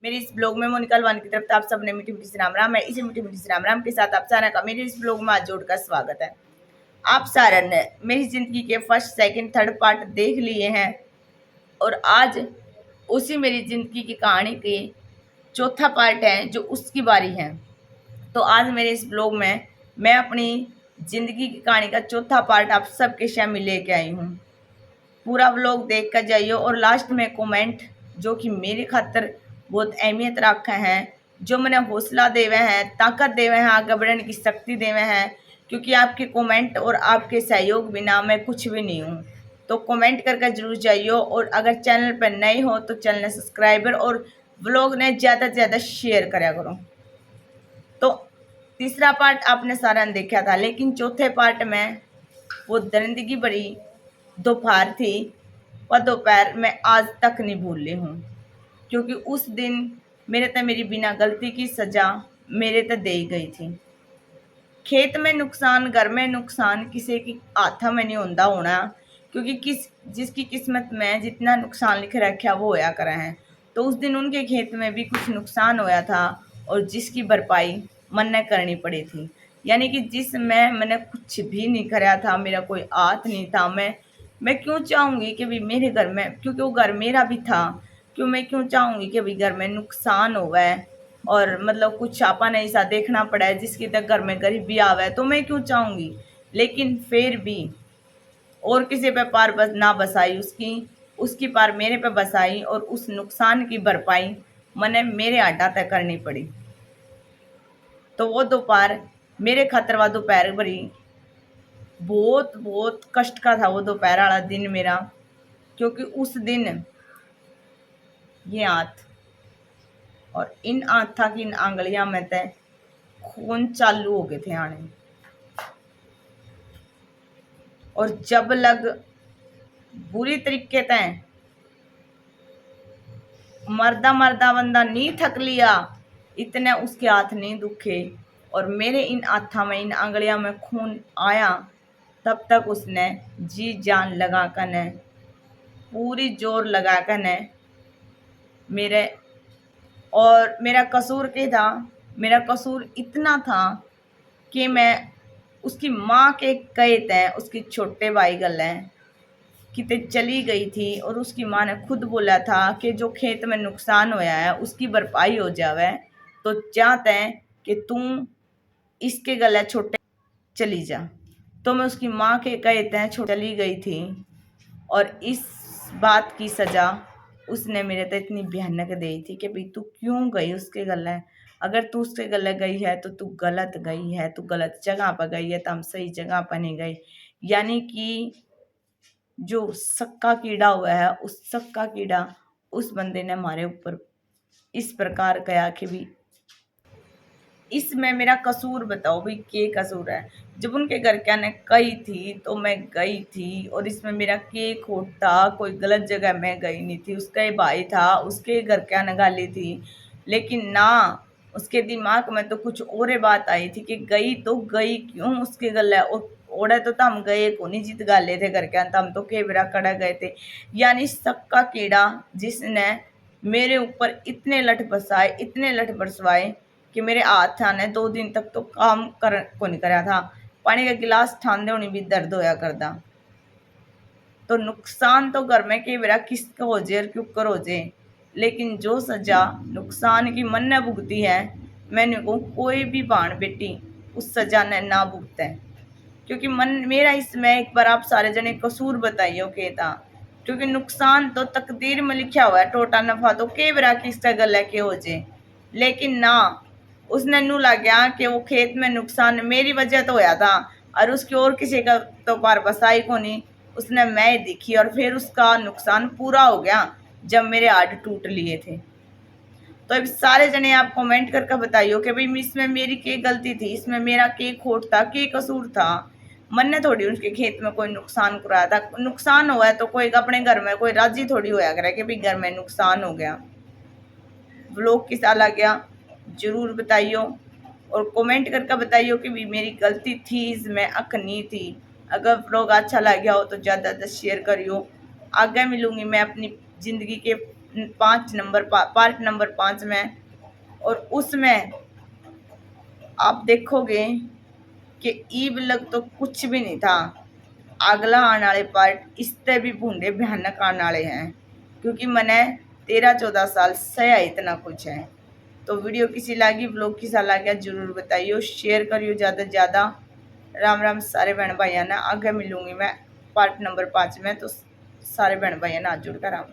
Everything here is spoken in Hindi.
मेरे इस ब्लॉग में मोनिका अलवानी की तरफ से आप सबने मीठी मीठी से राम राम। मैं इसी मीठी मीठी से राम राम के साथ आप सारा का मेरे इस ब्लॉग में आज जोड़कर स्वागत है। आप सारा ने मेरी जिंदगी के फर्स्ट सेकंड थर्ड पार्ट देख लिए हैं और आज उसी मेरी जिंदगी की कहानी के चौथा पार्ट है जो उसकी बारी है। तो आज मेरे इस ब्लॉग में मैं अपनी जिंदगी की कहानी का चौथा पार्ट आप सबके सामने लेके आई हूँ। पूरा व्लॉग देख कर जाइए और लास्ट में कमेंट जो कि मेरी खातर बहुत अहमियत रखा है, जो मैंने हौसला देवे हैं, ताकत देवे हैं, आगे बढ़ने की शक्ति देवे हैं, क्योंकि आपके कमेंट और आपके सहयोग बिना मैं कुछ भी नहीं हूँ। तो कमेंट करके जरूर जाइए और अगर चैनल पर नए हो तो चैनल सब्सक्राइबर और व्लॉग ने ज़्यादा से ज़्यादा शेयर करा करो। तो तीसरा पार्ट आपने सारा देखा था, लेकिन चौथे पार्ट में वो दरिंदगी भरी दोपहर थी, वह दोपहर मैं आज तक नहीं भूल रही हूँ, क्योंकि उस दिन मेरे तो मेरी बिना गलती की सजा मेरे तो दे गई थी। खेत में नुकसान, घर में नुकसान किसी की हाथ में नहीं होता होना, क्योंकि जिसकी किस्मत में जितना नुकसान लिख रखा वो होया करा है। तो उस दिन उनके खेत में भी कुछ नुकसान होया था और जिसकी भरपाई मन ने करनी पड़ी थी। यानी कि जिसमें मैंने कुछ भी नहीं कराया था, मेरा कोई हाथ नहीं था। मैं क्यों चाहूँगी कि भी मेरे घर में, क्योंकि वो घर मेरा भी था, मैं क्यों चाहूँगी कि भी घर में नुकसान होवे और मतलब कुछ छापा नहीं सा देखना पड़ा है, जिसकी तक घर में गरीबी आवे, तो मैं क्यों चाहूँगी। लेकिन फिर भी और किसी पे पार बस ना बसाई, उसकी पार मेरे पे बसाई और उस नुकसान की भरपाई मैंने मेरे आटा तय करनी पड़ी। तो वो दोपहर मेरे खातर वह दोपहर भरी बहुत बहुत कष्ट का था, वो दोपहर वाला दिन मेरा, क्योंकि उस दिन ये हाथ और इन हाथा की इन आंगलियां में तय खून चालू हो गए थे आने। और जब लग बुरी तरीके तय मर्दा मर्दा बंदा नहीं थक लिया, इतने उसके हाथ नहीं दुखे और मेरे इन हाथा में इन आंगलियां में खून आया, तब तक उसने जी जान लगा कर ने पूरी जोर लगा कर ने मेरे, और मेरा कसूर क्या था, मेरा कसूर इतना था कि मैं उसकी माँ के कहे तय उसकी छोटे भाई गले किते चली गई थी और उसकी माँ ने खुद बोला था कि जो खेत में नुकसान होया है उसकी भरपाई हो जावे, तो चाहते हैं कि तू इसके गले छोटे चली जा। तो मैं उसकी माँ के कहे तय चली गई थी और इस बात की सज़ा उसने मेरे तो इतनी भयानक दी थी कि भाई तू क्यों गई उसके गले। अगर तू उसके गले गई है तो तू गलत गई है, तू गलत जगह पर गई है, तो हम सही जगह पर नहीं गई। यानी कि जो सक्का कीड़ा हुआ है, उस सक्का कीड़ा उस बंदे ने हमारे ऊपर इस प्रकार कहा कि भी इसमें मेरा कसूर बताओ भाई, के कसूर है। जब उनके घर क्या ने कही थी तो मैं गई थी और इसमें मेरा के खोट था, कोई गलत जगह मैं गई नहीं थी। उसका ही भाई था, उसके घर क्या न गाली थी, लेकिन ना उसके दिमाग में तो कुछ और बात आई थी कि गई तो गई क्यों उसके गले, और ओढ़े तो हम गए को नहीं जीत गाले थे घर के अंत, हम तो केवरा कड़ा गए थे। यानी सबका कीड़ा जिसने मेरे ऊपर इतने लठ बरसाए, इतने लठ बरसवाए कि मेरे हाथ आने 2 दिन तक तो काम कर को नहीं करा था। पानी का गिलास ठान दे होनी भी दर्द होया करदा। तो नुकसान तो घर में कई बार किसका हो जाए और क्यों कर हो जाए, लेकिन जो सजा नुकसान की मन ने भुगती है, मैंने को कोई भी बाण बेटी उस सजा ने ना भुगते, क्योंकि मन मेरा इसमें एक बार आप सारे जने कसूर बताइयो के था, क्योंकि नुकसान तो तकदीर में लिखा हुआ है, टोटा नफा तो के बरा किसका गल है के हो जाए। लेकिन ना उसने नू लग गया कि वो खेत में नुकसान मेरी वजह तो होया था और उसकी और किसी का तो पार बसाई को नहीं, उसने मैं दिखी और फिर उसका नुकसान पूरा हो गया जब मेरे हाथ टूट लिए थे। तो अब सारे जने आप कमेंट करके बताइयो कि भाई इसमें मेरी क्या गलती थी, इसमें मेरा क्या खोट था, क्या कसूर था। मन ने थोड़ी उसके खेत में कोई नुकसान कराया था। नुकसान हुआ है तो कोई अपने घर में कोई राजी थोड़ी होया करे कि भाई घर में नुकसान हो गया। व्लॉग किसा लग गया जरूर बताइयो और कमेंट करके बताइयो कि भी मेरी गलती थी, इसमें अक नहीं थी। अगर व्लॉग अच्छा लग गया हो तो ज़्यादा से शेयर करियो। आगे मिलूंगी मैं अपनी ज़िंदगी के पार्ट नंबर 5 में, और उसमें आप देखोगे कि ईब लग तो कुछ भी नहीं था। अगला आने वाले पार्ट इससे भी भूंडे भयानक आने वाले हैं, क्योंकि मैंने 13-14 साल सया इतना कुछ है। तो वीडियो किसी लागी, ब्लॉग किसा लागे जरूर बताइयो, शेयर करियो ज़्यादा से ज़्यादा। राम राम सारे बहन भाइयों ने, आगे मिलूंगी मैं पार्ट नंबर 5 में, तो सारे बहन भाइयों ने हाथ जोड़ कर राम।